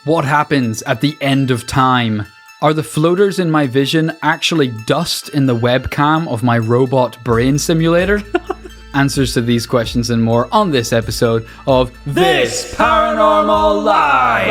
What happens at the end of time? Are the floaters in my vision actually dust in the webcam of my robot brain simulator? Answers to these questions and more on this episode of This Paranormal Life.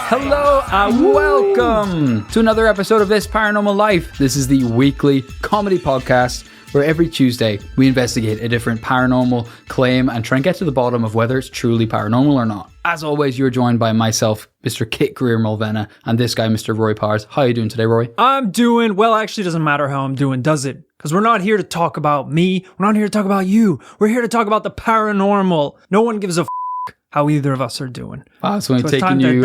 Hello and welcome to another episode of This Paranormal Life. This is the weekly comedy podcast where every Tuesday we investigate a different paranormal claim and try and get to the bottom of whether it's truly paranormal or not. As always, you're joined by myself, Mr. Kit Greer-Mulvenna, and this guy, Mr. Roy Powers. How are you doing today, Roy? I'm doing, well, actually doesn't matter how I'm doing, does it? Because we're not here to talk about me. We're not here to talk about you. We're here to talk about the paranormal. No one gives a how either of us are doing. Wow, it's only taken you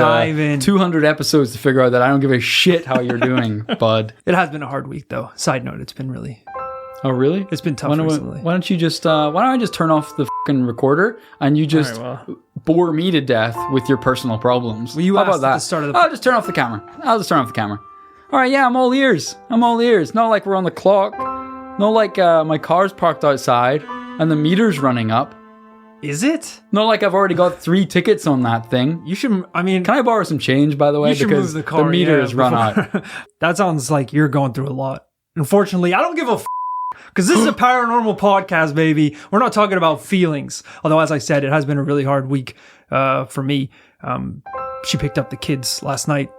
200 episodes to figure out that I don't give a shit how you're doing, bud. It has been a hard week, though. Side note, it's been really... Oh, really? It's been tough recently. Why don't I just turn off the fucking recorder and you just bore me to death with your personal problems? Well, you How asked about that? at the start of the... I'll just turn off the camera. All right, yeah, I'm all ears. Not like we're on the clock. Not like my car's parked outside and the meter's running up. Is it? Not like I've already got 3 tickets on that thing. You should, I mean... Can I borrow some change, by the way? You should because move the car, the meter has run out. That sounds like you're going through a lot. Unfortunately, I don't give a because this is a paranormal podcast, baby. We're not talking about feelings. Although, as I said, it has been a really hard week for me. She picked up the kids last night,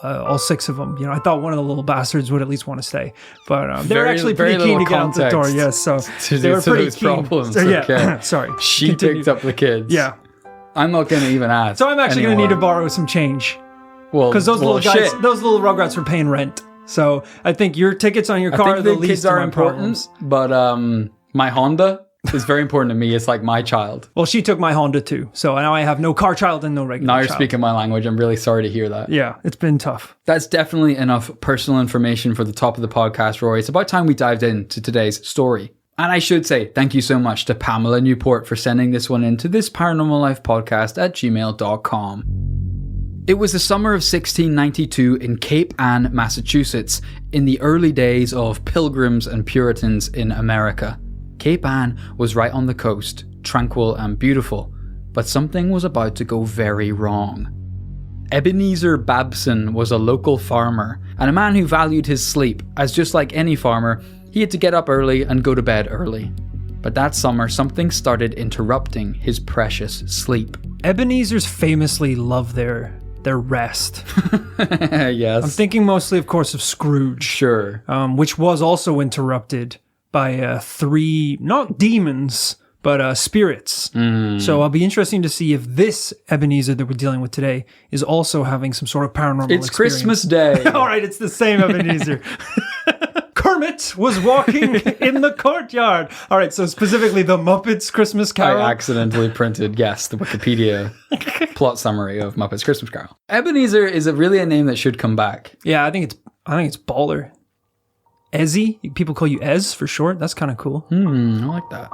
all 6 of them. You know, I thought one of the little bastards would at least want to stay, but they were actually pretty keen to get out the door. Yes, so they were pretty keen. Problems. Yeah, okay. Sorry. She picked up the kids. Yeah, I'm not going to even ask. So I'm actually going to need to borrow some change. Well, because those little guys, those little rugrats were paying rent. So I think your tickets on your car are the least kids are important, but my Honda is very important to me. It's like my child. Well, she took my Honda too, so now I have no car child and no regular Now you're child. Speaking my language. I'm really sorry to hear that. Yeah, it's been tough. That's definitely enough personal information for the top of the podcast, Rory. It's about time we dived into today's story. And I should say thank you so much to Pamela Newport for sending this one in to this Paranormal Life podcast at gmail.com. It was the summer of 1692 in Cape Ann, Massachusetts, in the early days of Pilgrims and Puritans in America. Cape Ann was right on the coast, tranquil and beautiful, but something was about to go very wrong. Ebenezer Babson was a local farmer and a man who valued his sleep, as just like any farmer, he had to get up early and go to bed early. But that summer, something started interrupting his precious sleep. Ebenezer's famously love their rest. Yes. I'm thinking mostly, of course, of Scrooge. Sure. Which was also interrupted by 3, not demons, but spirits. So I'll be interesting to see if this Ebenezer that we're dealing with today is also having some sort of paranormal experience. It's Christmas Day. All right, it's the same Ebenezer. Kermit was walking in the courtyard. All right, so specifically the Muppets Christmas Carol. I accidentally printed, yes, the Wikipedia plot summary of Muppets Christmas Carol. Ebenezer is really a name that should come back. Yeah, I think it's baller. Ezzy, people call you Ez for short. That's kind of cool. I like that.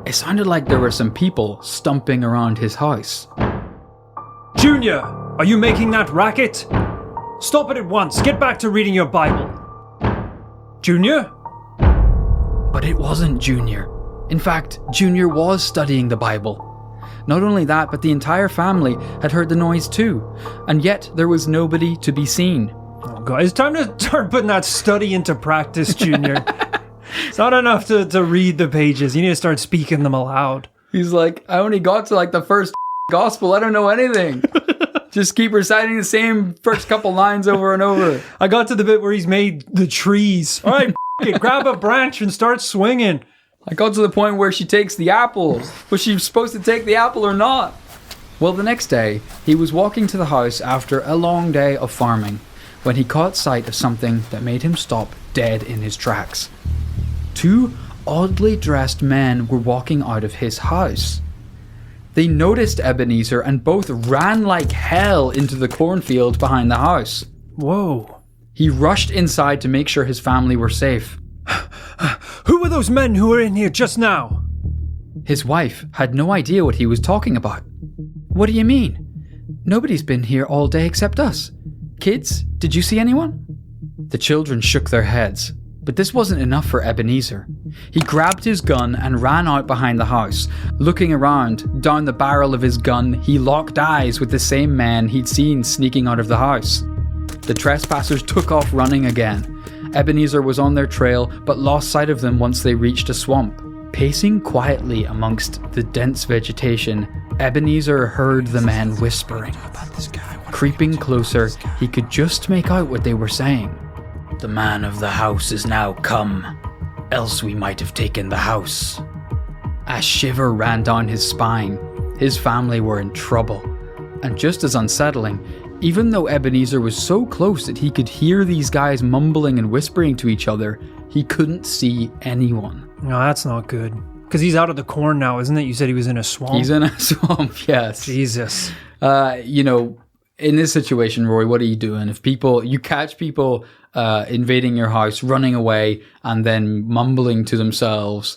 It sounded like there were some people stumping around his house. Junior, are you making that racket? Stop it at once. Get back to reading your Bible. Junior? But it wasn't Junior. In fact, Junior was studying the Bible. Not only that, but the entire family had heard the noise too. And yet there was nobody to be seen. Oh God, it's time to start putting that study into practice, Junior. It's not enough to read the pages. You need to start speaking them aloud. He's like, I only got to like the first gospel. I don't know anything. Just keep reciting the same first couple lines over and over. I got to the bit where he's made the trees. All right, grab a branch and start swinging. I got to the point where she takes the apple. Was she supposed to take the apple or not? Well, the next day, he was walking to the house after a long day of farming when he caught sight of something that made him stop dead in his tracks. 2 oddly dressed men were walking out of his house. They noticed Ebenezer and both ran like hell into the cornfield behind the house. Whoa. He rushed inside to make sure his family were safe. Who were those men who were in here just now? His wife had no idea what he was talking about. What do you mean? Nobody's been here all day except us. Kids, did you see anyone? The children shook their heads, but this wasn't enough for Ebenezer. He grabbed his gun and ran out behind the house. Looking around, down the barrel of his gun, he locked eyes with the same men he'd seen sneaking out of the house. The trespassers took off running again. Ebenezer was on their trail, but lost sight of them once they reached a swamp. Pacing quietly amongst the dense vegetation, Ebenezer heard the men whispering. Creeping closer, he could just make out what they were saying. "The man of the house is now come, else we might have taken the house." A shiver ran down his spine. His family were in trouble. And just as unsettling, even though Ebenezer was so close that he could hear these guys mumbling and whispering to each other, he couldn't see anyone. No, that's not good. Because he's out of the corn now, isn't it? You said he was in a swamp? He's in a swamp, yes. Jesus. In this situation, Rory, what are you doing? If you catch people invading your house, running away, and then mumbling to themselves,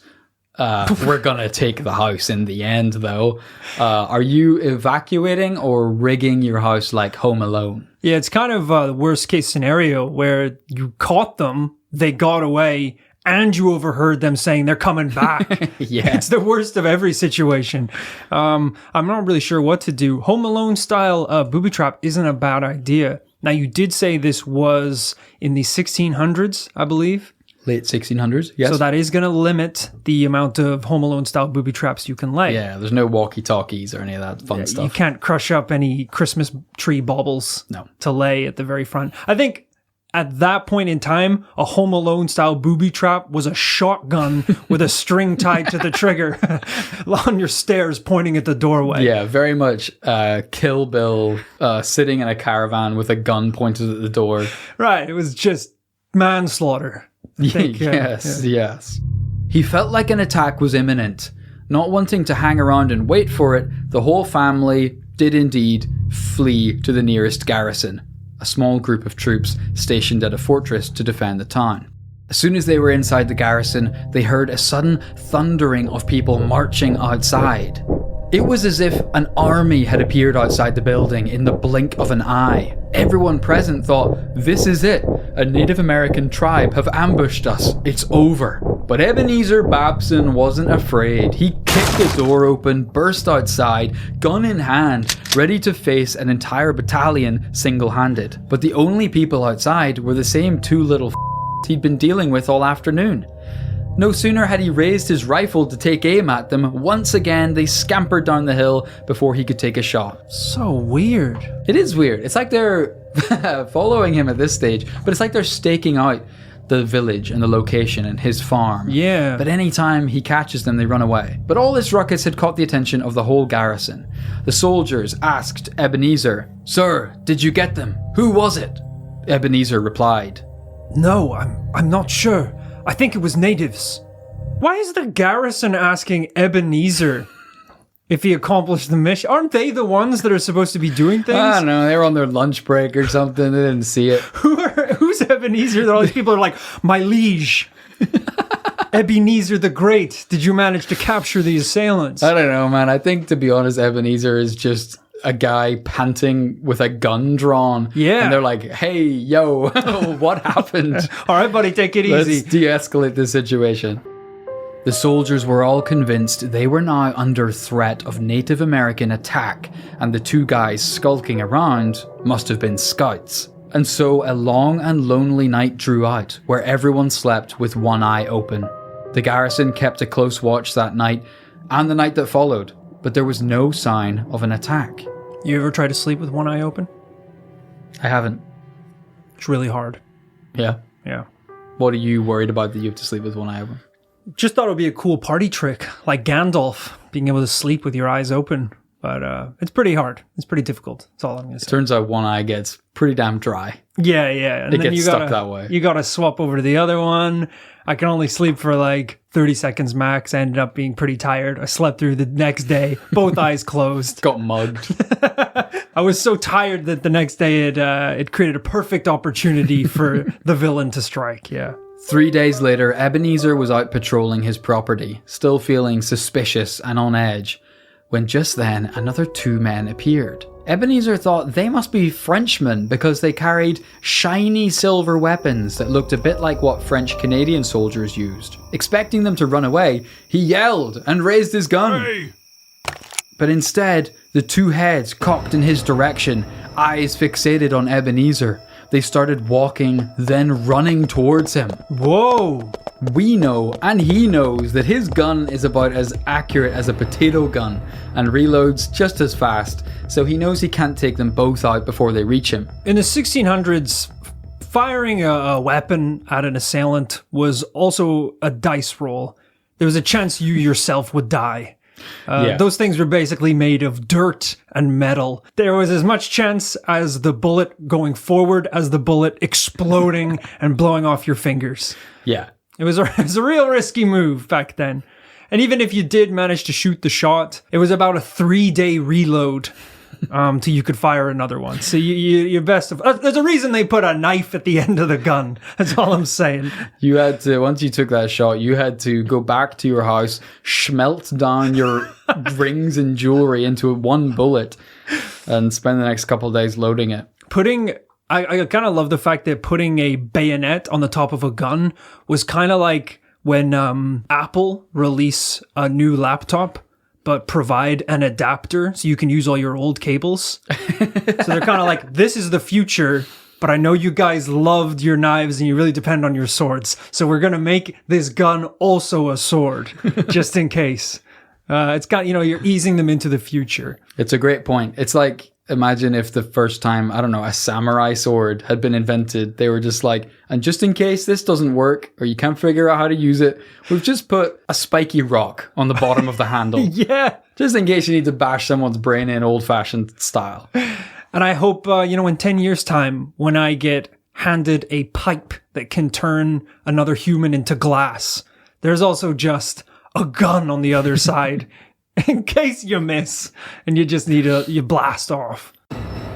we're going to take the house in the end, though. Are you evacuating or rigging your house like Home Alone? Yeah, it's kind of the worst case scenario where you caught them, they got away, and you overheard them saying they're coming back. Yeah. It's the worst of every situation. I'm not really sure what to do. Home Alone style booby trap isn't a bad idea. Now, you did say this was in the 1600s, I believe. Late 1600s, yes. So that is going to limit the amount of Home Alone style booby traps you can lay. Yeah, there's no walkie-talkies or any of that fun stuff. You can't crush up any Christmas tree baubles to lay at the very front. I think at that point in time, a Home Alone style booby trap was a shotgun with a string tied to the trigger on your stairs pointing at the doorway. Yeah, very much Kill Bill sitting in a caravan with a gun pointed at the door. Right, it was just manslaughter. Yes. He felt like an attack was imminent. Not wanting to hang around and wait for it, the whole family did indeed flee to the nearest garrison, a small group of troops stationed at a fortress to defend the town. As soon as they were inside the garrison, they heard a sudden thundering of people marching outside. It was as if an army had appeared outside the building in the blink of an eye. Everyone present thought, this is it. A Native American tribe have ambushed us. It's over. But Ebenezer Babson wasn't afraid. He kicked the door open, burst outside, gun in hand, ready to face an entire battalion single-handed. But the only people outside were the same two little he'd been dealing with all afternoon. No sooner had he raised his rifle to take aim at them, once again they scampered down the hill before he could take a shot. So weird. It is weird. It's like they're following him at this stage, but it's like they're staking out the village and the location and his farm. Yeah. But anytime he catches them, they run away. But all this ruckus had caught the attention of the whole garrison. The soldiers asked Ebenezer, "Sir, did you get them? Who was it?" Ebenezer replied, "No, I'm not sure. I think it was natives." Why is the garrison asking Ebenezer if he accomplished the mission? Aren't they the ones that are supposed to be doing things? I don't know. They were on their lunch break or something. They didn't see it. Who's Ebenezer? All these people are like, "My liege, Ebenezer the Great. Did you manage to capture the assailants?" I don't know, man. I think, to be honest, Ebenezer is just a guy panting with a gun drawn. Yeah. And they're like, "Hey, yo, what happened? All right, buddy, take it easy. Let's de-escalate this situation." The soldiers were all convinced they were now under threat of Native American attack, and the two guys skulking around must have been scouts. And so a long and lonely night drew out, where everyone slept with one eye open. The garrison kept a close watch that night, and the night that followed, but there was no sign of an attack. You ever try to sleep with one eye open? I haven't. It's really hard. Yeah? Yeah. What are you worried about that you have to sleep with one eye open? Just thought it would be a cool party trick, like Gandalf, being able to sleep with your eyes open. But it's pretty hard. It's pretty difficult. That's all I'm going to say. Turns out one eye gets pretty damn dry. Yeah. And it gets stuck that way. You got to swap over to the other one. I can only sleep for like 30 seconds max. I ended up being pretty tired. I slept through the next day, both eyes closed. Got mugged. I was so tired that the next day it created a perfect opportunity for the villain to strike. Yeah. 3 days later, Ebenezer was out patrolling his property, still feeling suspicious and on edge, when just then another two men appeared. Ebenezer thought they must be Frenchmen because they carried shiny silver weapons that looked a bit like what French Canadian soldiers used. Expecting them to run away, he yelled and raised his gun. Hey! But instead, the two heads cocked in his direction, eyes fixated on Ebenezer. They started walking, then running towards him. Whoa. We know, and he knows, that his gun is about as accurate as a potato gun and reloads just as fast, so he knows he can't take them both out before they reach him. In the 1600s, firing a weapon at an assailant was also a dice roll. There was a chance you yourself would die. Those things were basically made of dirt and metal. There was as much chance as the bullet going forward as the bullet exploding and blowing off your fingers. Yeah. It was a real risky move back then. And even if you did manage to shoot the shot, it was about a 3-day reload till you could fire another one. So you're best of... there's a reason they put a knife at the end of the gun. That's all I'm saying. You had to, once you took that shot, you had to go back to your house, schmelt down your rings and jewelry into one bullet, and spend the next couple of days loading it. I kind of love the fact that putting a bayonet on the top of a gun was kind of like when Apple release a new laptop, but provide an adapter so you can use all your old cables. So they're kind of like, this is the future, but I know you guys loved your knives and you really depend on your swords. So we're going to make this gun also a sword, just in case. It's got, you're easing them into the future. It's a great point. It's like, imagine if the first time, I don't know, a samurai sword had been invented. They were just like, and just in case this doesn't work or you can't figure out how to use it, we've just put a spiky rock on the bottom of the handle. Yeah. Just in case you need to bash someone's brain in old-fashioned style. And I hope, in 10 years' time, when I get handed a pipe that can turn another human into glass, there's also just a gun on the other side. In case you miss and you just need you blast off.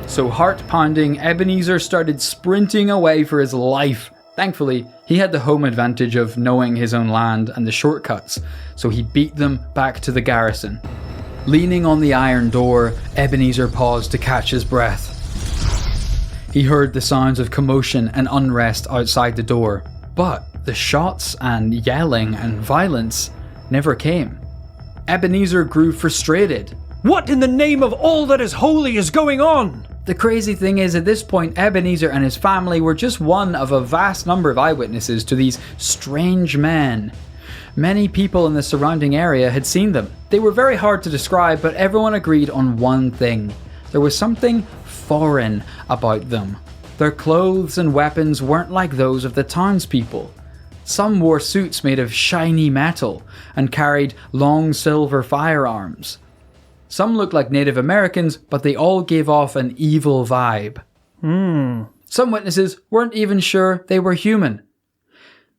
So heart-pounding, Ebenezer started sprinting away for his life. Thankfully, he had the home advantage of knowing his own land and the shortcuts, so he beat them back to the garrison. Leaning on the iron door, Ebenezer paused to catch his breath. He heard the sounds of commotion and unrest outside the door, but the shots and yelling and violence never came. Ebenezer grew frustrated. What in the name of all that is holy is going on? The crazy thing is, at this point, Ebenezer and his family were just one of a vast number of eyewitnesses to these strange men. Many people in the surrounding area had seen them. They were very hard to describe, but everyone agreed on one thing. There was something foreign about them. Their clothes and weapons weren't like those of the townspeople. Some wore suits made of shiny metal and carried long silver firearms. Some looked like Native Americans, but they all gave off an evil vibe. Some witnesses weren't even sure they were human.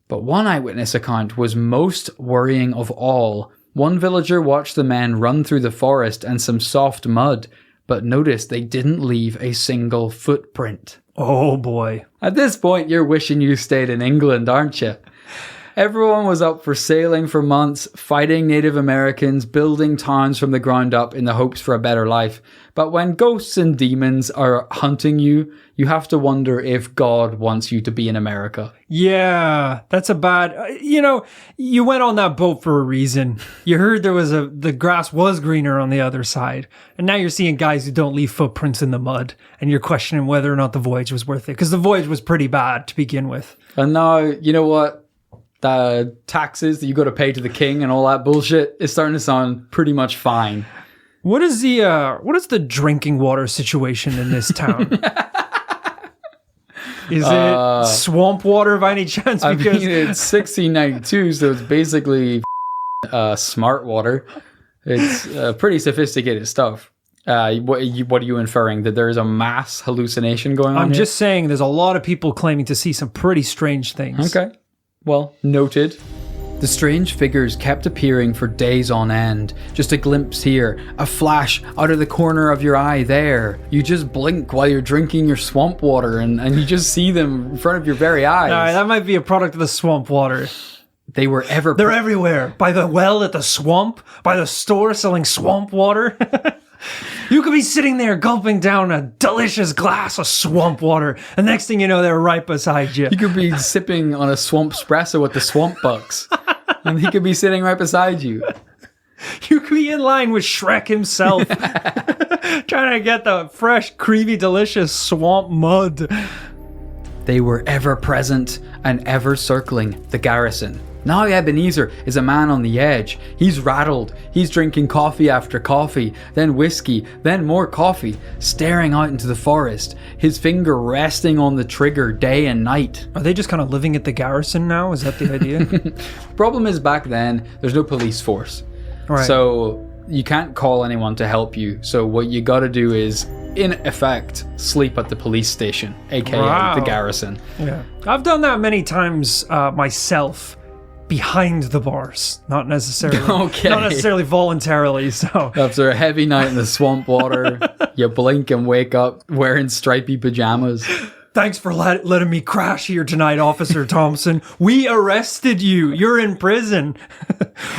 But one eyewitness account was most worrying of all. One villager watched the men run through the forest and some soft mud, but noticed they didn't leave a single footprint. Oh boy. At this point, you're wishing you stayed in England, aren't you? Everyone was up for sailing for months, fighting Native Americans, building towns from the ground up in the hopes for a better life. But when ghosts and demons are hunting you, you have to wonder if God wants you to be in America. Yeah, that's a bad... you went on that boat for a reason. You heard the grass was greener on the other side. And now you're seeing guys who don't leave footprints in the mud. And you're questioning whether or not the voyage was worth it. Because the voyage was pretty bad to begin with. And now, you know what? The taxes that you got to pay to the king and all that bullshit is starting to sound pretty much fine. What is the drinking water situation in this town? Is it swamp water by any chance? I mean, it's 1692, so it's basically smart water. It's pretty sophisticated stuff. What are you inferring? That there is a mass hallucination going on? I'm just saying there's a lot of people claiming to see some pretty strange things. Okay. Well, noted. The strange figures kept appearing for days on end. Just a glimpse here, a flash out of the corner of your eye there. You just blink while you're drinking your swamp water and you just see them in front of your very eyes. All right, that might be a product of the swamp water. They're everywhere. By the well at the swamp, by the store selling swamp water. You could be sitting there gulping down a delicious glass of swamp water, and next thing you know, they're right beside you. You could be sipping on a swamp espresso with the swamp bucks, and he could be sitting right beside you. You could be in line with Shrek himself, trying to get the fresh, creamy, delicious swamp mud. They were ever present and ever circling the garrison. Now Ebenezer is a man on the edge. He's rattled. He's drinking coffee after coffee, then whiskey, then more coffee, staring out into the forest, his finger resting on the trigger day and night. Are they just kind of living at the garrison now? Is that the idea? Problem is, back then, there's no police force. Right. So you can't call anyone to help you. So what you got to do is, in effect, sleep at the police station, aka the garrison. Yeah, I've done that many times myself. Behind the bars, not necessarily voluntarily. So after a heavy night in the swamp water, you blink and wake up wearing stripy pajamas. Thanks for letting me crash here tonight, Officer Thompson. We arrested you. You're in prison.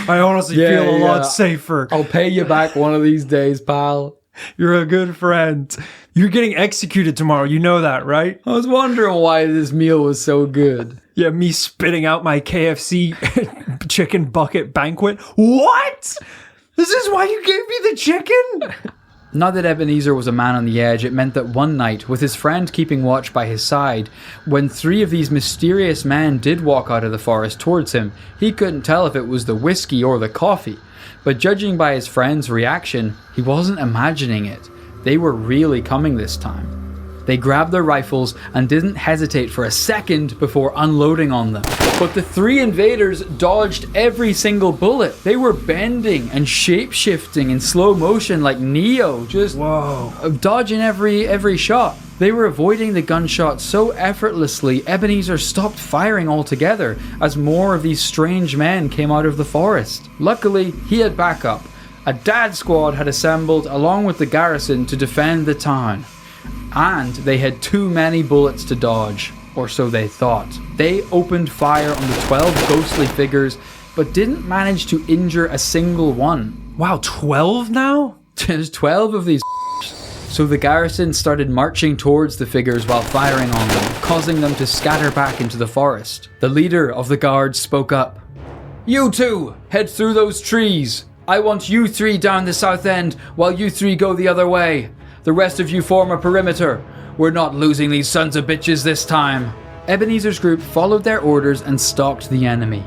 I honestly feel a lot safer. I'll pay you back one of these days, pal. You're a good friend. You're getting executed tomorrow. You know that, right? I was wondering why this meal was so good. Yeah, me spitting out my KFC chicken bucket banquet. What? This is why you gave me the chicken? Now that Ebenezer was a man on the edge, it meant that one night, with his friend keeping watch by his side, when 3 of these mysterious men did walk out of the forest towards him, he couldn't tell if it was the whiskey or the coffee. But judging by his friend's reaction, he wasn't imagining it. They were really coming this time. They grabbed their rifles and didn't hesitate for a second before unloading on them. But the 3 invaders dodged every single bullet. They were bending and shape-shifting in slow motion like Neo, just dodging every shot. They were avoiding the gunshots so effortlessly, Ebenezer stopped firing altogether as more of these strange men came out of the forest. Luckily, he had backup. A dad squad had assembled along with the garrison to defend the town. And they had too many bullets to dodge, or so they thought. They opened fire on the 12 ghostly figures, but didn't manage to injure a single one. Wow, 12 now? There's 12 of these. So the garrison started marching towards the figures while firing on them, causing them to scatter back into the forest. The leader of the guards spoke up. "You 2, head through those trees. I want you 3 down the south end, while you 3 go the other way. The rest of you form a perimeter. We're not losing these sons of bitches this time." Ebenezer's group followed their orders and stalked the enemy.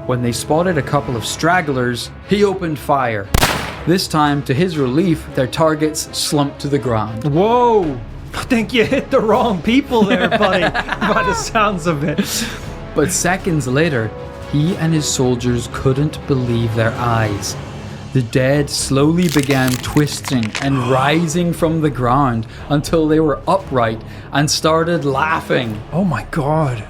When they spotted a couple of stragglers, he opened fire. This time, to his relief, their targets slumped to the ground. Whoa! I think you hit the wrong people there, buddy, by the sounds of it. But seconds later, he and his soldiers couldn't believe their eyes. The dead slowly began twisting and rising from the ground until they were upright and started laughing. Oh my god.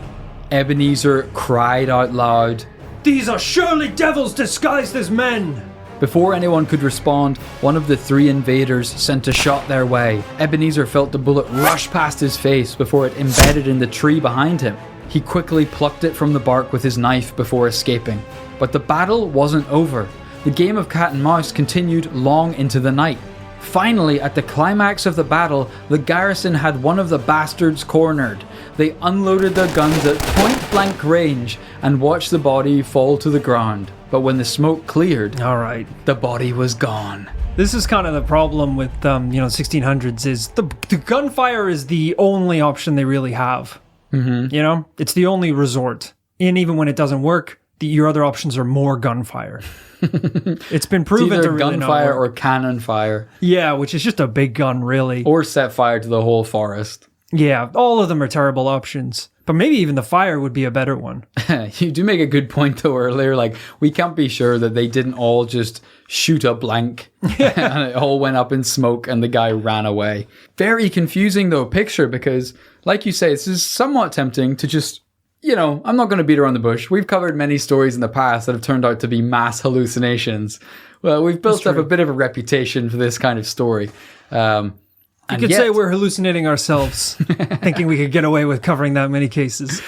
Ebenezer cried out loud, "These are surely devils disguised as men!" Before anyone could respond, one of the 3 invaders sent a shot their way. Ebenezer felt the bullet rush past his face before it embedded in the tree behind him. He quickly plucked it from the bark with his knife before escaping. But the battle wasn't over. The game of cat and mouse continued long into the night. Finally, at the climax of the battle, the garrison had one of the bastards cornered. They unloaded their guns at point-blank range and watched the body fall to the ground. But when the smoke cleared, the body was gone. This is kind of the problem with 1600s is the gunfire is the only option they really have. Mm-hmm. You know, it's the only resort. And even when it doesn't work, your other options are more gunfire. It's been proven to really gunfire or cannon fire. Yeah, which is just a big gun, really. Or set fire to the whole forest. Yeah, all of them are terrible options. But maybe even the fire would be a better one. You do make a good point though earlier. Like, we can't be sure that they didn't all just shoot a blank and it all went up in smoke and the guy ran away. Very confusing though picture because, like you say, this is somewhat tempting to just... I'm not going to beat around the bush. We've covered many stories in the past that have turned out to be mass hallucinations. Well, we've built up a bit of a reputation for this kind of story. You could say we're hallucinating ourselves, thinking we could get away with covering that many cases.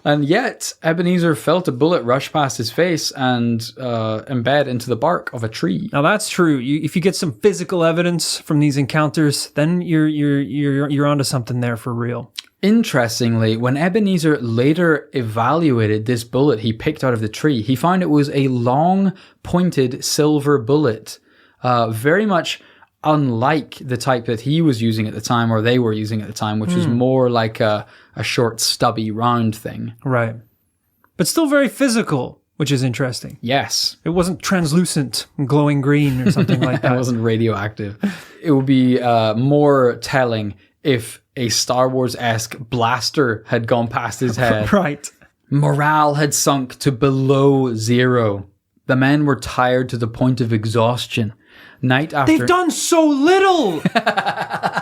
And yet, Ebenezer felt a bullet rush past his face and embed into the bark of a tree. Now that's true. If you get some physical evidence from these encounters, then you're onto something there for real. Interestingly, when Ebenezer later evaluated this bullet he picked out of the tree, he found it was a long, pointed silver bullet, very much unlike the type that he was using at the time, or they were using at the time, which was more like a short, stubby, round thing. Right. But still very physical, which is interesting. Yes. It wasn't translucent and glowing green or something like that. It wasn't radioactive. It would be more telling if a Star Wars-esque blaster had gone past his head. Right. Morale had sunk to below zero. The men were tired to the point of exhaustion. Night after... They've done so little!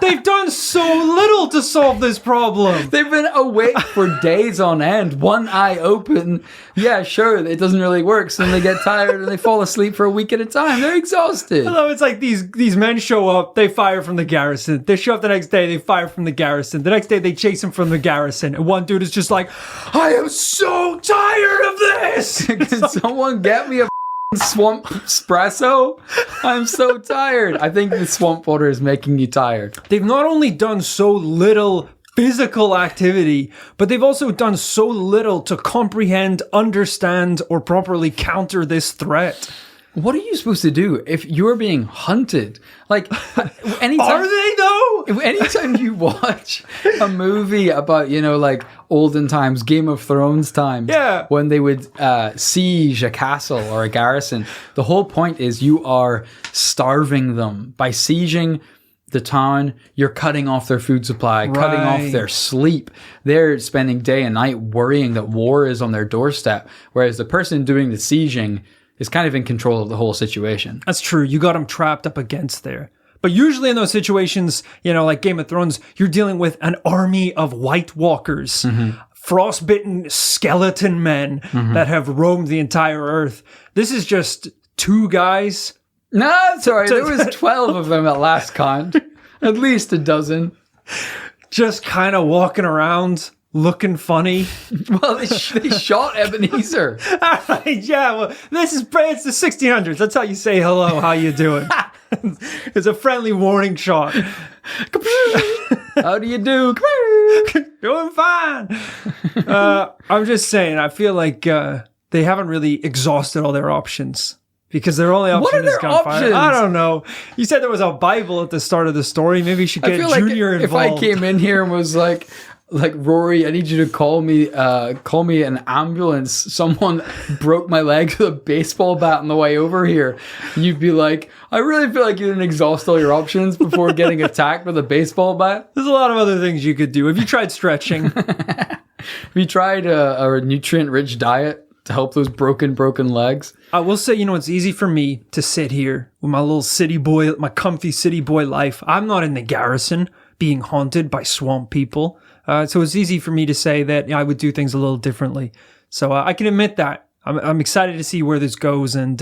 They've done so little to solve this problem! They've been awake for days on end, one eye open. Yeah, sure, it doesn't really work, so then they get tired and they fall asleep for a week at a time. They're exhausted. I love it's like these men show up, they fire from the garrison. They show up the next day, they fire from the garrison. The next day, they chase him from the garrison. And one dude is just like, I am so tired of this! Can someone get me a swamp espresso? I'm so tired. I think the swamp water is making you tired. They've not only done so little physical activity, but they've also done so little to comprehend, understand, or properly counter this threat. What are you supposed to do if you're being hunted? Like, anytime... Are they though? Anytime you watch a movie about, like olden times, Game of Thrones times, when they would siege a castle or a garrison, the whole point is you are starving them. By sieging the town, you're cutting off their food supply, cutting off their sleep. They're spending day and night worrying that war is on their doorstep, whereas the person doing the sieging is kind of in control of the whole situation. That's true. You got them trapped up against there. But usually in those situations, like Game of Thrones, you're dealing with an army of White Walkers, frostbitten skeleton men that have roamed the entire earth. This is just two guys. No, sorry. There was 12 of them at last count. At least a dozen. Just kind of walking around, looking funny. Well, they shot Ebenezer. All right, yeah. Well, it's the 1600s. That's how you say hello. How you doing? It's a friendly warning shot. How do you do? Doing fine. I'm just saying. I feel like they haven't really exhausted all their options. Because their only option what are is their gunfire. options? I don't know. You said there was a Bible at the start of the story. Maybe you should get Junior like involved. If I came in here and was like Rory, I need you to call me an ambulance. Someone broke my leg with a baseball bat on the way over here. You'd be like, I really feel like you didn't exhaust all your options before getting attacked with a baseball bat. There's a lot of other things you could do. Have you tried stretching? Have you tried a nutrient-rich diet to help those broken legs? I will say, it's easy for me to sit here with my little city boy, my comfy city boy life. I'm not in the garrison being haunted by swamp people. So it's easy for me to say that I would do things a little differently. So I can admit that. I'm excited to see where this goes and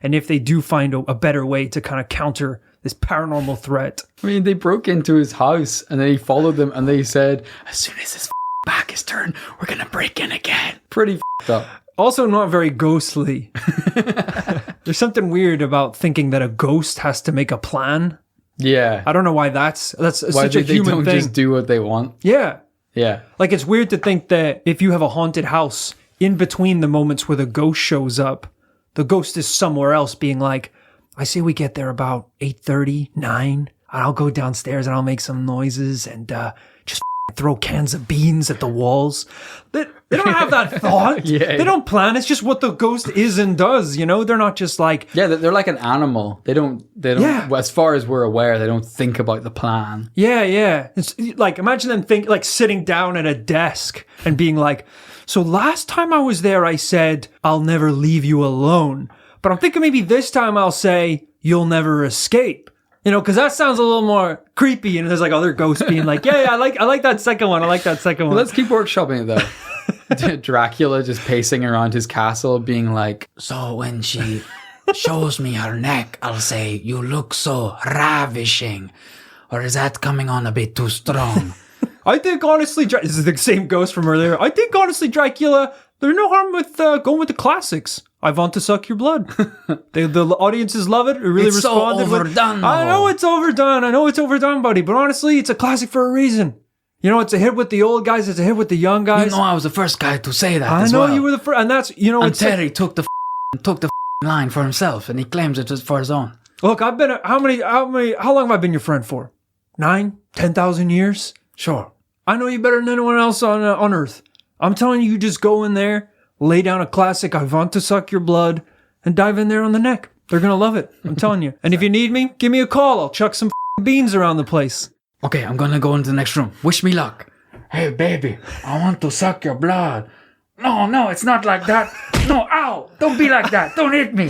if they do find a better way to kind of counter this paranormal threat. I mean, they broke into his house and then he followed them and they said, as soon as his back is turned, we're going to break in again. Pretty up. Also not very ghostly. There's something weird about thinking that a ghost has to make a plan. Yeah. I don't know why that's why such a human thing. They don't just do what they want. Yeah. Yeah. Like it's weird to think that if you have a haunted house, in between the moments where the ghost shows up, the ghost is somewhere else being like, I say we get there about 8:30, 9, and I'll go downstairs and I'll make some noises and just throw cans of beans at the walls. They don't have that thought. They don't plan. It's just what the ghost is and does, They're not just like... Yeah, they're like an animal. They don't, as far as we're aware, they don't think about the plan. Yeah. It's like, imagine them sitting down at a desk and being like, so last time I was there, I said, I'll never leave you alone. But I'm thinking maybe this time I'll say, you'll never escape. Because that sounds a little more creepy. And there's like other ghosts being like, I like that second one. I like that second one. Let's keep workshopping it though. Dracula just pacing around his castle being like, so when she shows me her neck, I'll say, you look so ravishing. Or is that coming on a bit too strong? I think honestly, this is the same ghost from earlier. I think honestly, Dracula, there's no harm with going with the classics. I want to suck your blood. The audiences love it. It really It's so responded. overdone, I know though. it's overdone. I know it's overdone, buddy. But honestly, it's a classic for a reason. You know, it's a hit with the old guys. It's a hit with the young guys. You know, I was the first guy to say that. I as know well. you were the first, and that's And it's Terry took the line for himself, and he claims it for his own. Look, I've been how long have I been your friend for? 9, 10,000 years? Sure. I know you better than anyone else on Earth. I'm telling you, just go in there, lay down a classic I want to suck your blood, and dive in there on the neck. They're gonna love it. I'm telling you. And if you need me, give me a call. I'll chuck some beans around the place. Okay, I'm gonna go into the next room. Wish me luck. Hey, baby, I want to suck your blood. No, it's not like that. No, ow! Don't be like that. Don't hit me.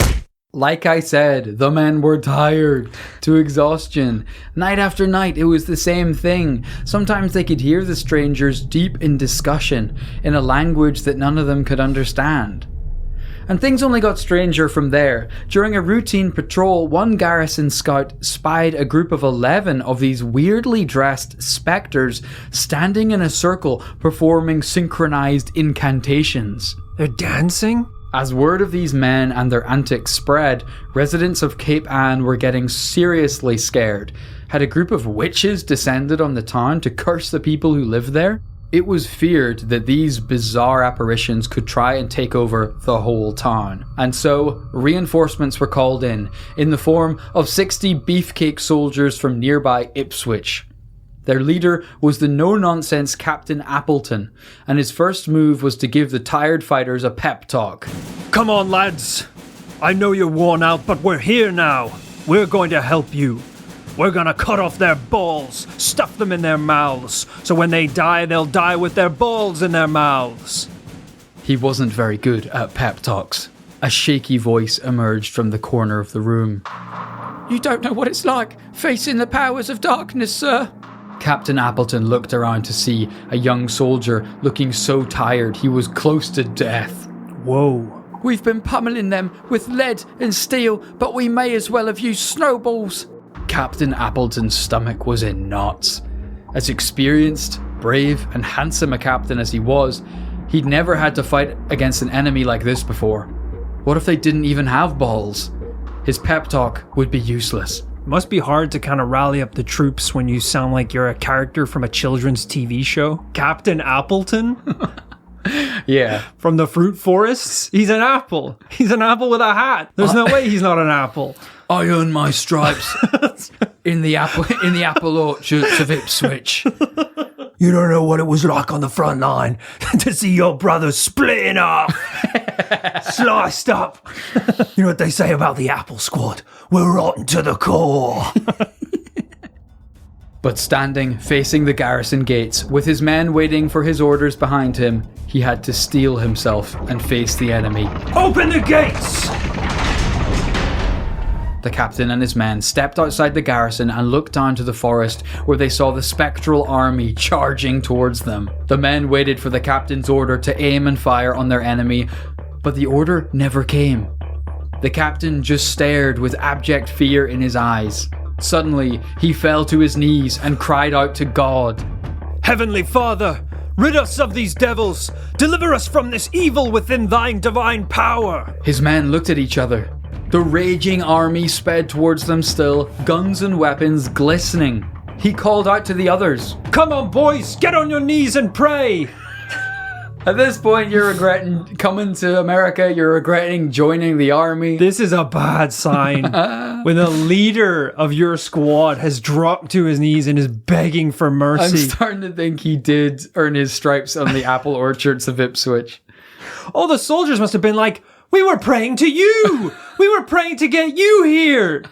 Like I said, the men were tired to exhaustion. Night after night, it was the same thing. Sometimes they could hear the strangers deep in discussion in a language that none of them could understand. And things only got stranger from there. During a routine patrol, one garrison scout spied a group of 11 of these weirdly dressed spectres standing in a circle performing synchronized incantations. They're dancing? As word of these men and their antics spread, residents of Cape Ann were getting seriously scared. Had a group of witches descended on the town to curse the people who lived there? It was feared that these bizarre apparitions could try and take over the whole town. And so, reinforcements were called in the form of 60 beefcake soldiers from nearby Ipswich. Their leader was the no-nonsense Captain Appleton, and his first move was to give the tired fighters a pep talk. Come on, lads. I know you're worn out, but we're here now. We're going to help you. We're gonna cut off their balls, stuff them in their mouths, so when they die, they'll die with their balls in their mouths. He wasn't very good at pep talks. A shaky voice emerged from the corner of the room. You don't know what it's like, facing the powers of darkness, sir. Captain Appleton looked around to see a young soldier looking so tired he was close to death. Whoa. We've been pummeling them with lead and steel, but we may as well have used snowballs. Captain Appleton's stomach was in knots. As experienced, brave, and handsome a captain as he was, he'd never had to fight against an enemy like this before. What if they didn't even have balls? His pep talk would be useless. It must be hard to kind of rally up the troops when you sound like you're a character from a children's TV show. Captain Appleton? Yeah. From the fruit forests? He's an apple. He's an apple with a hat. There's no way he's not an apple. I earned my stripes in the apple orchards of Ipswich. You don't know what it was like on the front line to see your brother split in half, sliced up. You know what they say about the Apple Squad? We're rotten to the core. But standing facing the garrison gates, with his men waiting for his orders behind him, he had to steel himself and face the enemy. Open the gates! The captain and his men stepped outside the garrison and looked down to the forest where they saw the spectral army charging towards them. The men waited for the captain's order to aim and fire on their enemy, but the order never came. The captain just stared with abject fear in his eyes. Suddenly, he fell to his knees and cried out to God. Heavenly Father, rid us of these devils. Deliver us from this evil within thine divine power. His men looked at each other. The raging army sped towards them still, guns and weapons glistening. He called out to the others. Come on, boys, get on your knees and pray. At this point, you're regretting coming to America. You're regretting joining the army. This is a bad sign. When the leader of your squad has dropped to his knees and is begging for mercy. I'm starting to think he did earn his stripes on the apple orchards of Ipswich. All the soldiers must have been like, we were praying to you. We were praying to get you here.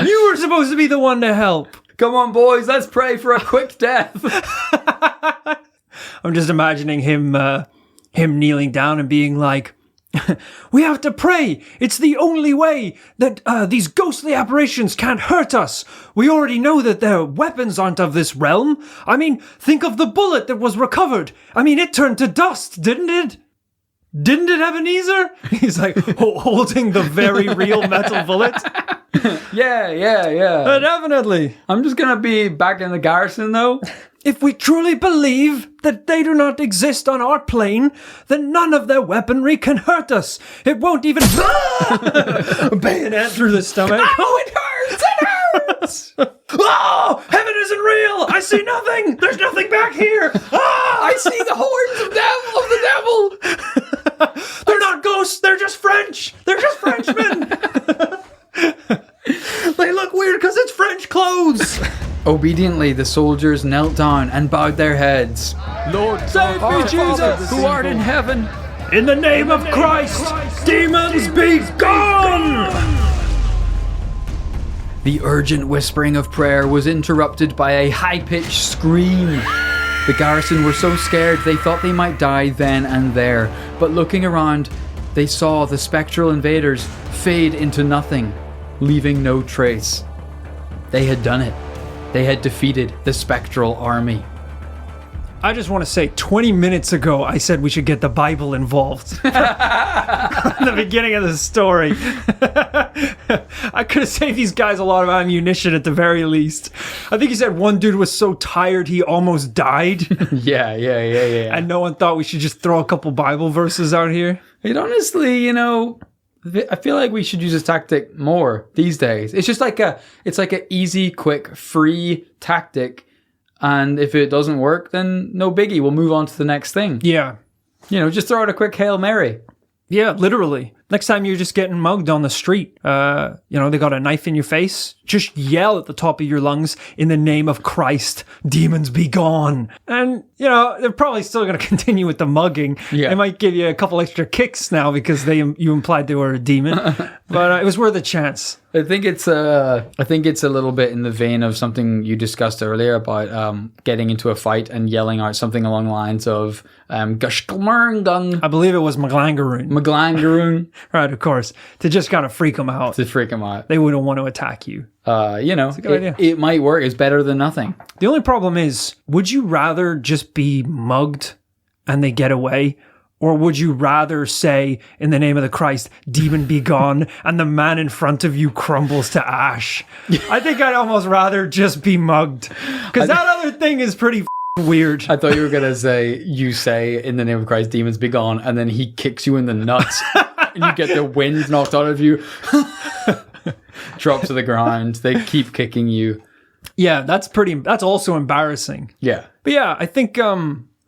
You were supposed to be the one to help. Come on, boys, let's pray for a quick death. I'm just imagining him kneeling down and being like, we have to pray. It's the only way that these ghostly apparitions can't hurt us. We already know that their weapons aren't of this realm. I mean, think of the bullet that was recovered. I mean, it turned to dust, didn't it? Didn't it, Ebenezer? He's like holding the very real metal bullet. Yeah. Definitely. I'm just gonna be back in the garrison though. If we truly believe that they do not exist on our plane, then none of their weaponry can hurt us. It won't even bayonet through the stomach. Oh, it hurts! It hurts! Oh, heaven isn't real. I see nothing. There's nothing back here. I see the horns of the devil. They're not ghosts. They're just French. They're just Frenchmen. They look weird because it's French clothes. Obediently, the soldiers knelt down and bowed their heads. Lord, save me, Jesus, who art in heaven. In the name of Christ, demons be gone! The urgent whispering of prayer was interrupted by a high-pitched scream. The garrison were so scared they thought they might die then and there, but looking around, they saw the spectral invaders fade into nothing, leaving no trace. They had done it. They had defeated the spectral army. I just want to say, 20 minutes ago, I said we should get the Bible involved. In the beginning of the story. I could have saved these guys a lot of ammunition at the very least. I think you said one dude was so tired he almost died. Yeah. And no one thought we should just throw a couple Bible verses out here. It honestly, I feel like we should use this tactic more these days. It's just like an easy, quick, free tactic. And if it doesn't work, then no biggie. We'll move on to the next thing. Yeah. Just throw out a quick Hail Mary. Yeah, literally. Next time you're just getting mugged on the street, they got a knife in your face, just yell at the top of your lungs, in the name of Christ, demons be gone. And, they're probably still going to continue with the mugging. Yeah. They might give you a couple extra kicks now because you implied they were a demon. But it was worth a chance. I think it's a little bit in the vein of something you discussed earlier about getting into a fight and yelling out something along the lines of Gushkalmerngung. I believe it was Maglangaroon. Right, of course. To just kind of freak them out. To freak them out. They wouldn't want to attack you. It's a good idea. It might work. It's better than nothing. The only problem is, would you rather just be mugged and they get away? Or would you rather say, in the name of the Christ, demon be gone, and the man in front of you crumbles to ash? I think I'd almost rather just be mugged. Because that other thing is pretty weird. I thought you were going to say, in the name of Christ, demons be gone, and then he kicks you in the nuts, and you get the wind knocked out of you. Drop to the ground. They keep kicking you. Yeah, that's also embarrassing. Yeah. But yeah, I think...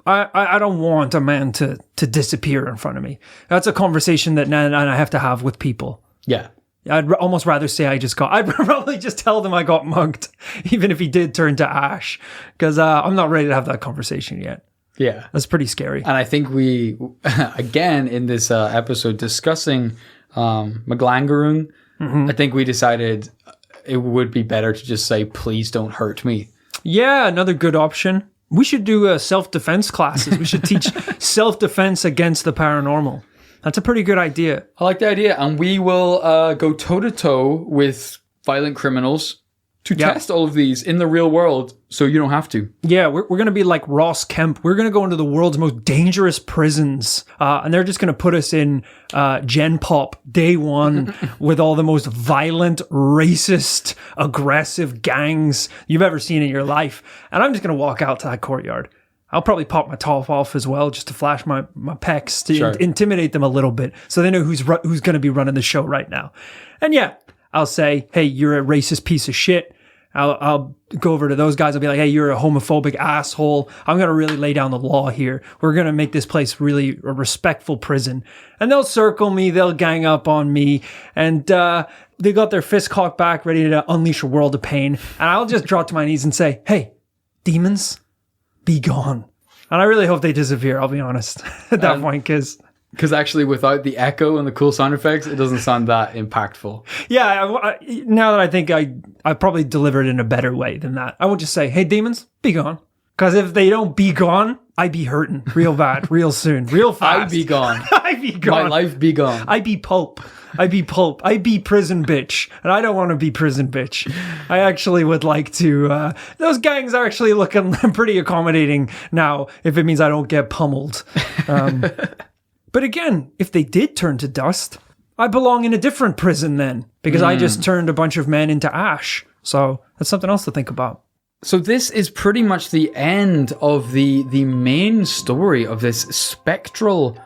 I don't want a man to disappear in front of me. That's a conversation that Nan and I have to have with people. Yeah. I'd almost rather say I'd probably just tell them I got mugged, even if he did turn to ash, because I'm not ready to have that conversation yet. Yeah. That's pretty scary. And I think we, again, in this episode discussing Maglangaroon, I think we decided it would be better to just say, please don't hurt me. Yeah, another good option. We should do self-defense classes. We should teach self-defense against the paranormal. That's a pretty good idea. I like the idea. And we will go toe-to-toe with violent criminals to test all of these in the real world so you don't have to. Yeah, we're going to be like Ross Kemp. We're going to go into the world's most dangerous prisons. And they're just going to put us in Gen Pop day one with all the most violent, racist, aggressive gangs you've ever seen in your life. And I'm just going to walk out to that courtyard. I'll probably pop my top off as well just to flash my pecs to intimidate them a little bit so they know who's going to be running the show right now. And yeah, I'll say, hey, you're a racist piece of shit. I'll go over to those guys. I'll be like, hey, you're a homophobic asshole. I'm going to really lay down the law here. We're going to make this place really a respectful prison. And they'll circle me. They'll gang up on me. And they got their fist cocked back, ready to unleash a world of pain. And I'll just drop to my knees and say, hey, demons, be gone. And I really hope they disappear, I'll be honest, at that point, because actually without the echo and the cool sound effects, it doesn't sound that impactful. Yeah, now that I think I probably delivered it in a better way than that. I won't just say, hey, demons, be gone. Because if they don't be gone, I be hurting real bad, real soon, real fast. I be gone. I be gone. My life be gone. I be pulp. I be prison bitch. And I don't want to be prison bitch. I actually would like to... those gangs are actually looking pretty accommodating now, if it means I don't get pummeled. But again, if they did turn to dust, I belong in a different prison then, because I just turned a bunch of men into ash. So that's something else to think about. So this is pretty much the end of the main story of this spectral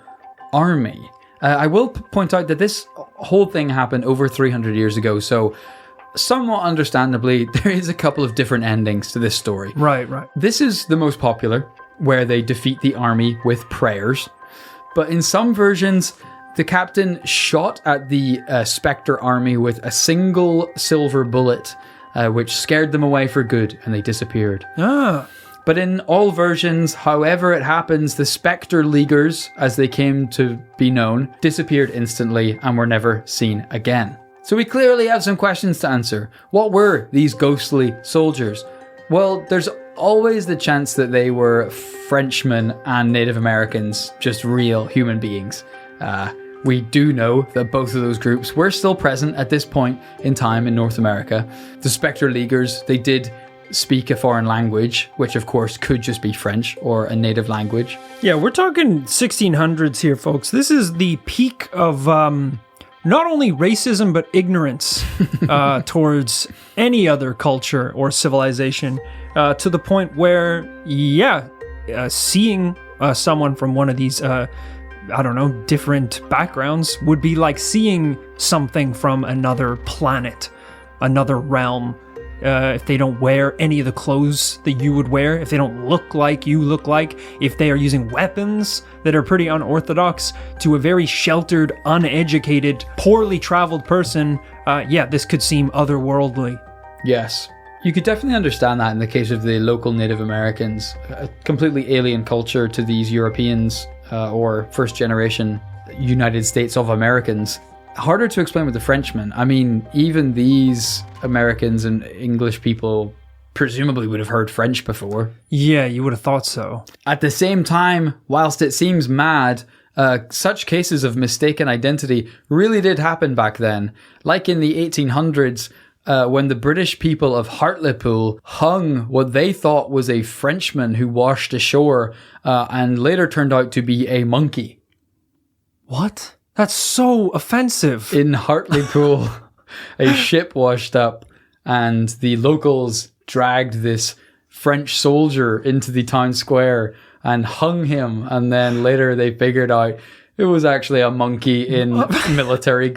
army. I will point out that this whole thing happened over 300 years ago, so somewhat understandably, there is a couple of different endings to this story. Right. This is the most popular, where they defeat the army with prayers. But in some versions, the captain shot at the Spectre army with a single silver bullet, which scared them away for good, and they disappeared. But in all versions, however it happens, the Spectre Leaguers, as they came to be known, disappeared instantly and were never seen again. So we clearly have some questions to answer. What were these ghostly soldiers? Well, there's always the chance that they were Frenchmen and Native Americans, just real human beings. We do know that both of those groups were still present at this point in time in North America. The Spectre Leaguers, they did speak a foreign language, which of course could just be French or a native language. Yeah, we're talking 1600s here, folks. This is the peak of not only racism, but ignorance towards any other culture or civilization, to the point where, seeing someone from one of these different backgrounds would be like seeing something from another planet, another realm. If they don't wear any of the clothes that you would wear, if they don't look like you look like, if they are using weapons that are pretty unorthodox, to a very sheltered, uneducated, poorly traveled person, this could seem otherworldly. Yes. You could definitely understand that in the case of the local Native Americans, a completely alien culture to these Europeans or first generation United States of Americans. Harder to explain with the Frenchmen. I mean, even these Americans and English people presumably would have heard French before. Yeah, you would have thought so. At the same time, whilst it seems mad, such cases of mistaken identity really did happen back then. Like in the 1800s, when the British people of Hartlepool hung what they thought was a Frenchman who washed ashore and later turned out to be a monkey. What? That's so offensive. In Hartlepool, a ship washed up and the locals dragged this French soldier into the town square and hung him. And then later they figured out it was actually a monkey in military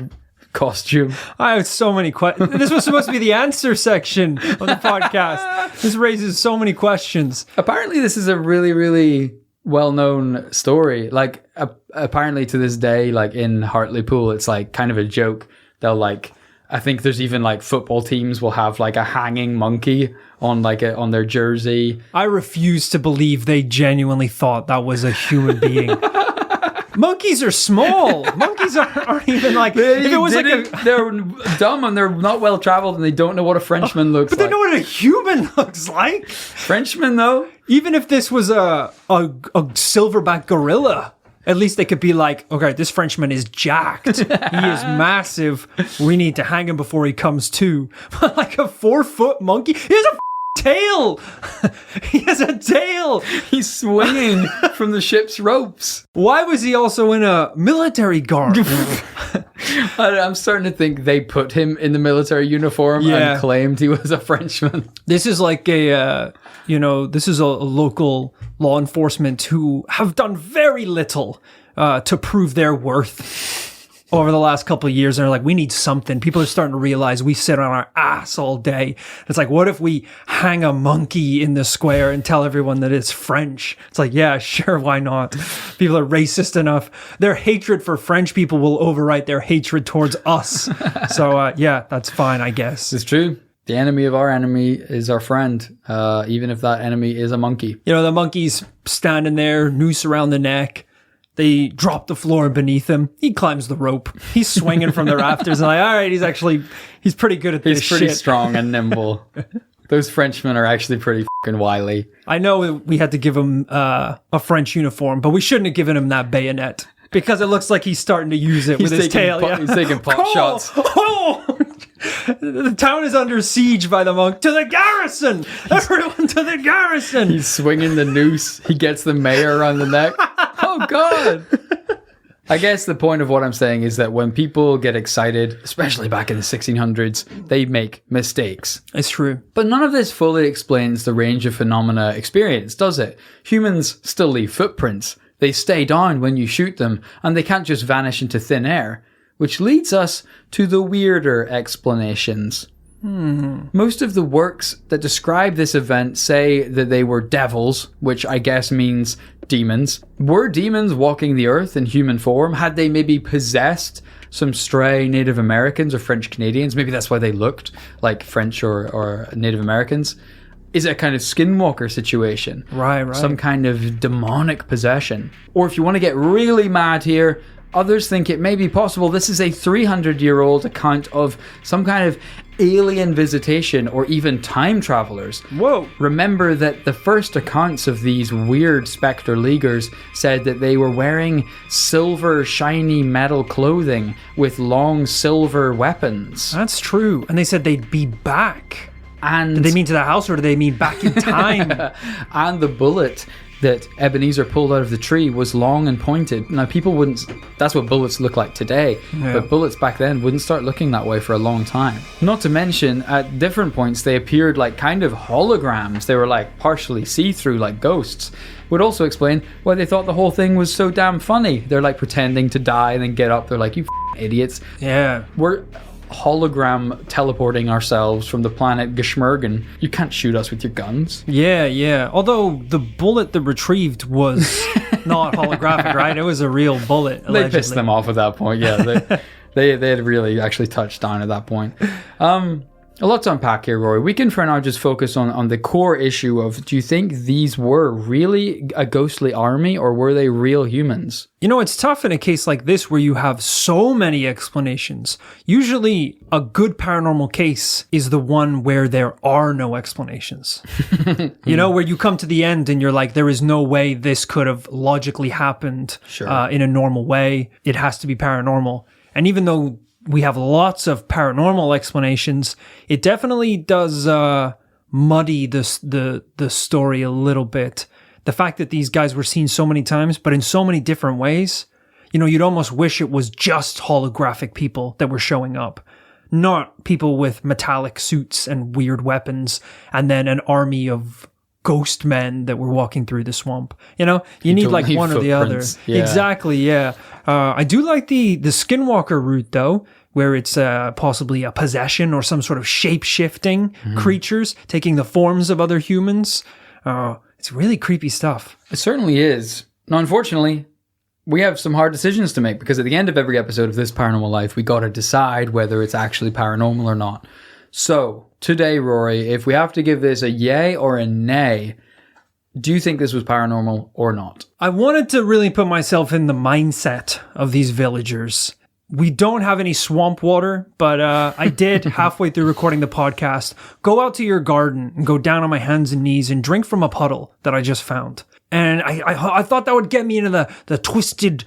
costume. I have so many questions. This was supposed to be the answer section of the podcast. This raises so many questions. Apparently this is a really, really well-known story. Like apparently to this day, like in Hartlepool, it's like kind of a joke. They'll like, I think there's even like football teams will have like a hanging monkey on like on their jersey. I refuse to believe they genuinely thought that was a human being. Monkeys are small. Monkeys aren't even like. If it was they're dumb and they're not well traveled and they don't know what a Frenchman looks like. But they know what a human looks like. Frenchmen, though. Even if this was a silverback gorilla, at least they could be like, okay, this Frenchman is jacked. He is massive. We need to hang him before he comes to. But like a 4-foot monkey, he has a tail. He has a tail. He's swinging from the ship's ropes. Why was he also in a military garb? I'm starting to think they put him in the military uniform and claimed he was a Frenchman. This is like this is a local law enforcement who have done very little to prove their worth over the last couple of years. And they're like, we need something. People are starting to realize we sit on our ass all day. It's like, what if we hang a monkey in the square and tell everyone that it's French? It's like, yeah, sure, why not? People are racist enough. Their hatred for French people will overwrite their hatred towards us. So, that's fine, I guess. It's true. The enemy of our enemy is our friend, even if that enemy is a monkey. You know, the monkey's standing there, noose around the neck. They drop the floor beneath him. He climbs the rope. He's swinging from the rafters. And like, all right, he's pretty good at this shit. He's pretty strong and nimble. Those Frenchmen are actually pretty fucking wily. I know we had to give him a French uniform, but we shouldn't have given him that bayonet because it looks like he's starting to use it with his tail. He's taking pot shots. The town is under siege by the monk. To the garrison! Everyone to the garrison! He's swinging the noose. He gets the mayor on the neck. Oh, God. I guess the point of what I'm saying is that when people get excited, especially back in the 1600s, they make mistakes. It's true. But none of this fully explains the range of phenomena experienced, does it? Humans still leave footprints. They stay down when you shoot them, and they can't just vanish into thin air. Which leads us to the weirder explanations. Most of the works that describe this event say that they were devils, which I guess means demons. Were demons walking the earth in human form? Had they maybe possessed some stray Native Americans or French Canadians? Maybe that's why they looked like French or Native Americans. Is it a kind of skinwalker situation? Right. Some kind of demonic possession. Or if you want to get really mad here, others think it may be possible this is a 300-year-old account of some kind of alien visitation or even time travelers. Whoa. Remember that the first accounts of these weird Spectre Leaguers said that they were wearing silver, shiny metal clothing with long silver weapons. That's true. And they said they'd be back. And did they mean to the house or do they mean back in time? And the bullet that Ebenezer pulled out of the tree was long and pointed. Now, people wouldn't... That's what bullets look like today. Yeah. But bullets back then wouldn't start looking that way for a long time. Not to mention, at different points, they appeared like kind of holograms. They were like partially see-through, like ghosts. Would also explain why they thought the whole thing was so damn funny. They're like pretending to die and then get up. They're like, you idiots. Yeah. We're hologram teleporting ourselves from the planet Geshmergen. You can't shoot us with your guns. Yeah. Although the bullet that retrieved was not holographic, right? It was a real bullet, allegedly. They pissed them off at that point, yeah. They had really actually touched down at that point. A lot to unpack here, Rory. We can for now just focus on the core issue of, do you think these were really a ghostly army or were they real humans? You know, it's tough in a case like this where you have so many explanations. Usually a good paranormal case is the one where there are no explanations. You know, where you come to the end and you're like, there is no way this could have logically happened in a normal way. It has to be paranormal. And even though we have lots of paranormal explanations, it definitely does muddy the story a little bit. The fact that these guys were seen so many times, but in so many different ways, you know, you'd almost wish it was just holographic people that were showing up, not people with metallic suits and weird weapons, and then an army of ghost men that were walking through the swamp. You know, you need like one or the other. Yeah. Exactly, yeah. I do like the skinwalker route, though, where it's possibly a possession or some sort of shape-shifting creatures taking the forms of other humans. It's really creepy stuff. It certainly is. Now, unfortunately, we have some hard decisions to make because at the end of every episode of This Paranormal Life, we got to decide whether it's actually paranormal or not. So, today, Rory, if we have to give this a yay or a nay, do you think this was paranormal or not? I wanted to really put myself in the mindset of these villagers. We don't have any swamp water, but I did, halfway through recording the podcast, go out to your garden and go down on my hands and knees and drink from a puddle that I just found. And I thought that would get me into the twisted,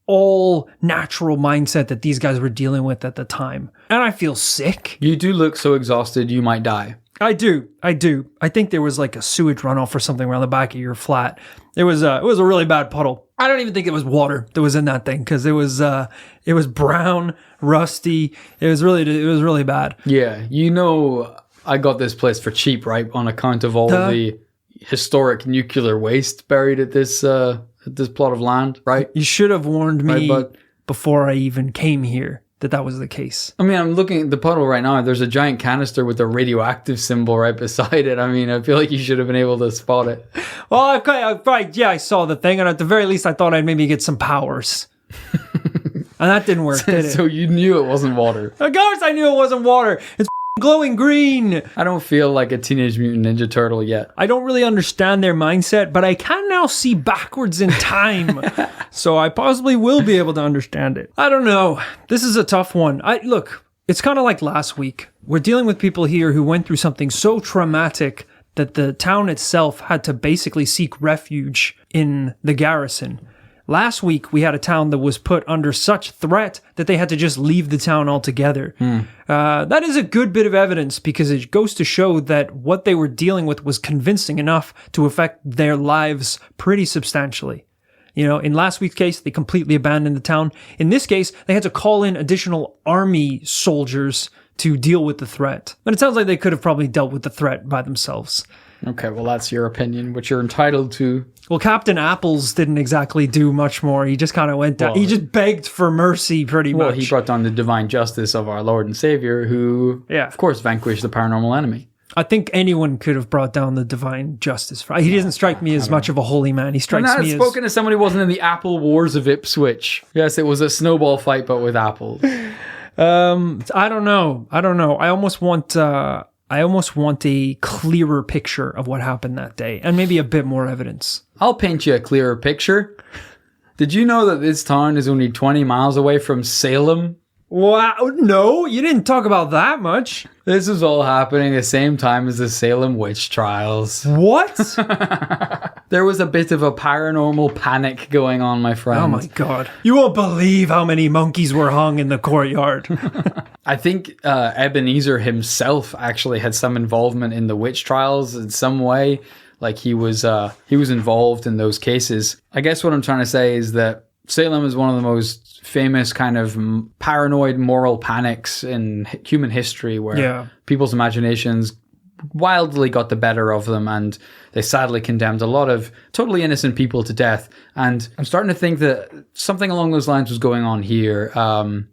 all-natural mindset that these guys were dealing with at the time. And I feel sick. You do look so exhausted you might die. I do. I think there was like a sewage runoff or something around the back of your flat. It was a really bad puddle. I don't even think it was water that was in that thing because it was brown, rusty. It was really bad. Yeah, you know, I got this place for cheap, right? On account of all the historic nuclear waste buried at this plot of land, right? You should have warned me before I even came here that was the case. I mean, I'm looking at the puddle right now. There's a giant canister with a radioactive symbol right beside it. I mean, I feel like you should have been able to spot it. Well, I saw the thing, and at the very least, I thought I'd maybe get some powers. And that didn't work, did it? So you knew it wasn't water. Of course I knew it wasn't water. It's glowing green. I don't feel like a Teenage Mutant Ninja Turtle yet. I don't really understand their mindset, but I can now see backwards in time. So I possibly will be able to understand it. I don't know. This is a tough one. Look, it's kind of like last week. We're dealing with people here who went through something so traumatic that the town itself had to basically seek refuge in the garrison. Last week, we had a town that was put under such threat that they had to just leave the town altogether. That is a good bit of evidence because it goes to show that what they were dealing with was convincing enough to affect their lives pretty substantially. In last week's case, they completely abandoned the town. In this case, they had to call in additional army soldiers to deal with the threat. But it sounds like they could have probably dealt with the threat by themselves. Okay, well, that's your opinion, which you're entitled to. Well, Captain Apples didn't exactly do much more. He just kind of went down. He just begged for mercy, pretty much. Well, he brought down the divine justice of our Lord and Savior, who, of course, vanquished the paranormal enemy. I think anyone could have brought down the divine justice. He doesn't strike me as much of a holy man. He strikes me as... spoken as somebody who wasn't in the Apple Wars of Ipswich. Yes, it was a snowball fight, but with apples. I don't know. I almost want a clearer picture of what happened that day, and maybe a bit more evidence. I'll paint you a clearer picture. Did you know that this town is only 20 miles away from Salem? Wow, no, you didn't talk about that much. This is all happening at the same time as the Salem witch trials. What? There was a bit of a paranormal panic going on, my friend. Oh my God. You won't believe how many monkeys were hung in the courtyard. I think Ebenezer himself actually had some involvement in the witch trials in some way. Like he was involved in those cases. I guess what I'm trying to say is that Salem is one of the most famous kind of paranoid moral panics in human history where people's imaginations wildly got the better of them, and they sadly condemned a lot of totally innocent people to death. And I'm starting to think that something along those lines was going on here.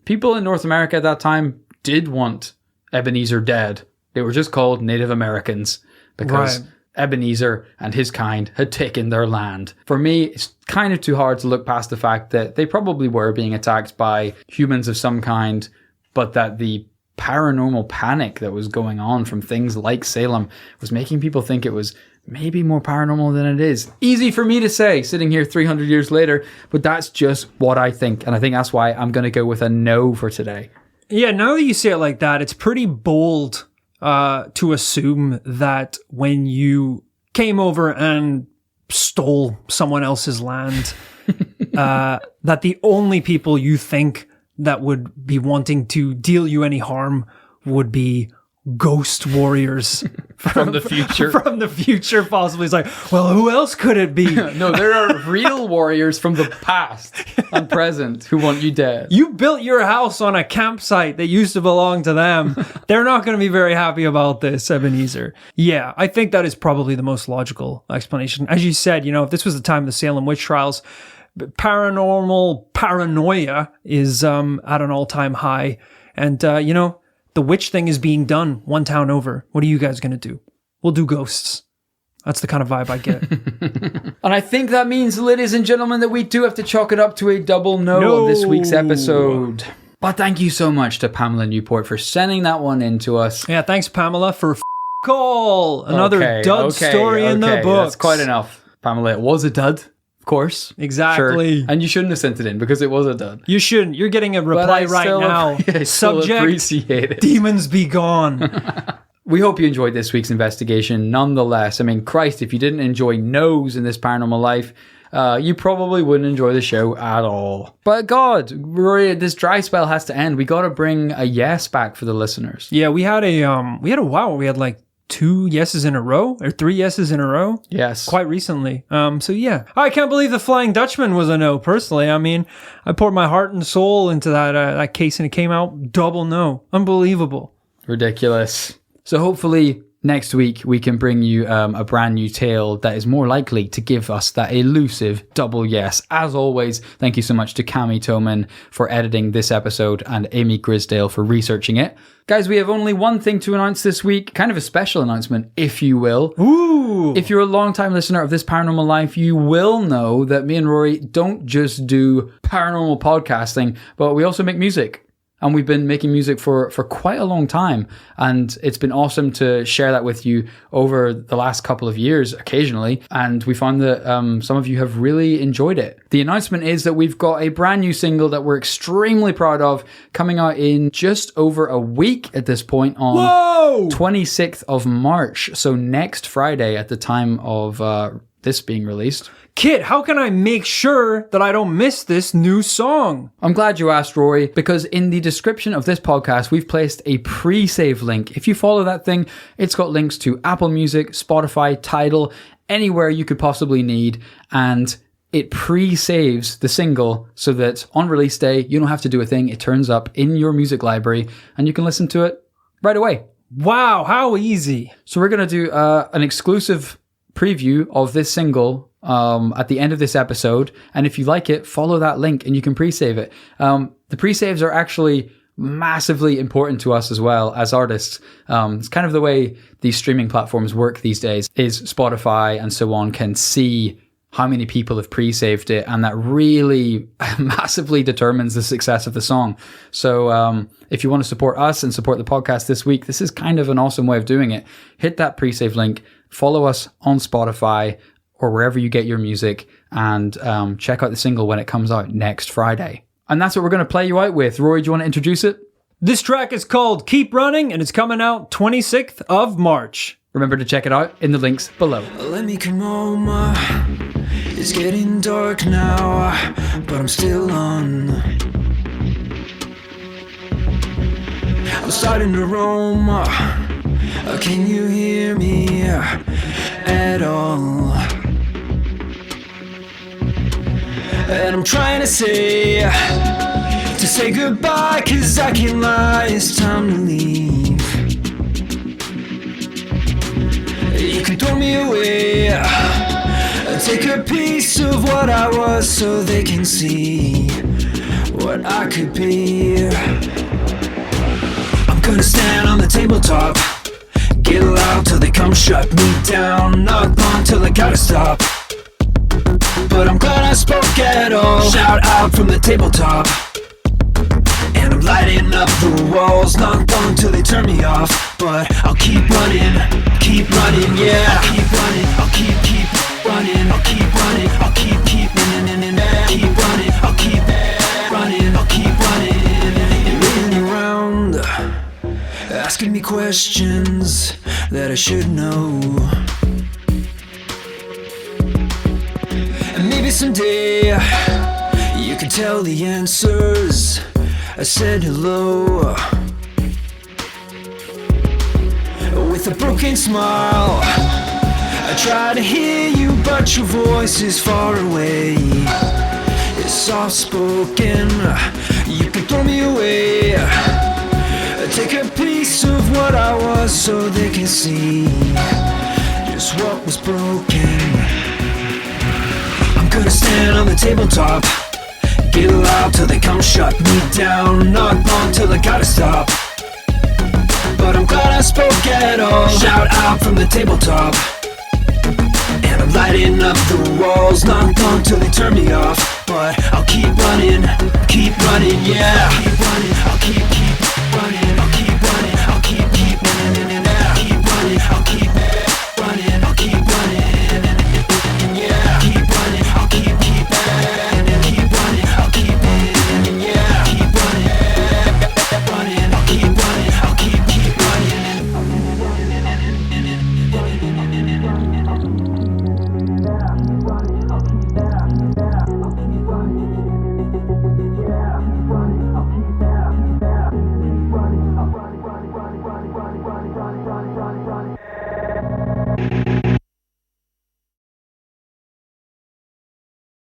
People in North America at that time did want Ebenezer dead. They were just called Native Americans because Ebenezer and his kind had taken their land. For me, it's kind of too hard to look past the fact that they probably were being attacked by humans of some kind, but that the paranormal panic that was going on from things like Salem was making people think it was maybe more paranormal than it is. Easy for me to say, sitting here 300 years later, but that's just what I think. And I think that's why I'm going to go with a no for today. Yeah, now that you say it like that, it's pretty bold to assume that when you came over and stole someone else's land, that the only people you think that would be wanting to deal you any harm would be ghost warriors from the future. From the future, possibly. It's like, well, who else could it be? No, there are real warriors from the past and present who want you dead. You built your house on a campsite that used to belong to them. They're not going to be very happy about this, Ebenezer. Yeah, I think that is probably the most logical explanation. As you said, if this was the time of the Salem witch trials, paranormal paranoia is at an all-time high. And, the witch thing is being done one town over. What are you guys going to do? We'll do ghosts. That's the kind of vibe I get. And I think that means, ladies and gentlemen, that we do have to chalk it up to a double no on this week's episode. But thank you so much to Pamela Newport for sending that one in to us. Yeah, thanks, Pamela, for all. Another dud story in the book. That's quite enough, Pamela. It was a dud. Of course. Exactly. Sure. And you shouldn't have sent it in because it was a dud. You shouldn't. You're getting a reply right now. Subject, appreciate it. Demons be gone. We hope you enjoyed this week's investigation nonetheless. I mean, Christ, if you didn't enjoy no's in this paranormal life, you probably wouldn't enjoy the show at all. But God, Rory, this dry spell has to end. We got to bring a yes back for the listeners. Yeah, we had a while where we had like 2 yeses in a row or 3 yeses in a row. Yes. Quite recently. So yeah. I can't believe the Flying Dutchman was a no, personally. I mean, I poured my heart and soul into that case and it came out double no. Unbelievable. Ridiculous. So hopefully next week we can bring you a brand new tale that is more likely to give us that elusive double yes. As always, thank you so much to Cami Toman for editing this episode and Amy Grisdale for researching it. Guys, we have only one thing to announce this week, kind of a special announcement, if you will. Ooh! If you're a long-time listener of This Paranormal Life, you will know that me and Rory don't just do paranormal podcasting, but we also make music. And we've been making music for quite a long time. And it's been awesome to share that with you over the last couple of years occasionally. And we found that some of you have really enjoyed it. The announcement is that we've got a brand new single that we're extremely proud of coming out in just over a week at this point on 26th of March. So next Friday at the time of this being released. Kit, how can I make sure that I don't miss this new song? I'm glad you asked, Rory, because in the description of this podcast, we've placed a pre-save link. If you follow that thing, it's got links to Apple Music, Spotify, Tidal, anywhere you could possibly need. And it pre-saves the single so that on release day, you don't have to do a thing. It turns up in your music library and you can listen to it right away. Wow, how easy. So we're going to do an exclusive preview of this single at the end of this episode. And if you like it, follow that link and you can pre-save it. The pre-saves are actually massively important to us as well as artists. It's kind of the way these streaming platforms work these days, is Spotify and so on can see how many people have pre-saved it, and that really massively determines the success of the song. So if you want to support us and support the podcast this week, this is kind of an awesome way of doing it. Hit that pre-save link, follow us on Spotify or wherever you get your music, and check out the single when it comes out next Friday. And that's what we're going to play you out with. Rory, do you want to introduce it? This track is called Keep Running, and it's coming out 26th of March. Remember to check it out in the links below. Let me come home, it's getting dark now, but I'm still on. I'm starting to roam, can you hear me at all? And I'm trying to say goodbye, 'cause I can't lie, it's time to leave. You can throw me away, take a piece of what I was so they can see what I could be. I'm gonna stand on the tabletop, get loud till they come shut me down, knock on till I gotta stop. But I'm glad I spoke at all, shout out from the tabletop. And I'm lighting up the walls, knock on till they turn me off. But I'll keep running, yeah. I'll keep running, I'll keep running, I'll keep running, I'll keep running, keep running, I'll keep running, I'll keep running. You're running around, asking me questions that I should know. And maybe someday you can tell the answers. I said hello with a broken smile. I try to hear you, but your voice is far away. It's soft spoken, you can throw me away. Take a piece of what I was so they can see just what was broken. I'm gonna stand on the tabletop, get loud till they come shut me down, knock on till I gotta stop. But I'm glad I spoke at all, shout out from the tabletop. And I'm lighting up the walls, knock on till they turn me off. But I'll keep running, yeah. I'll keep running, I'll keep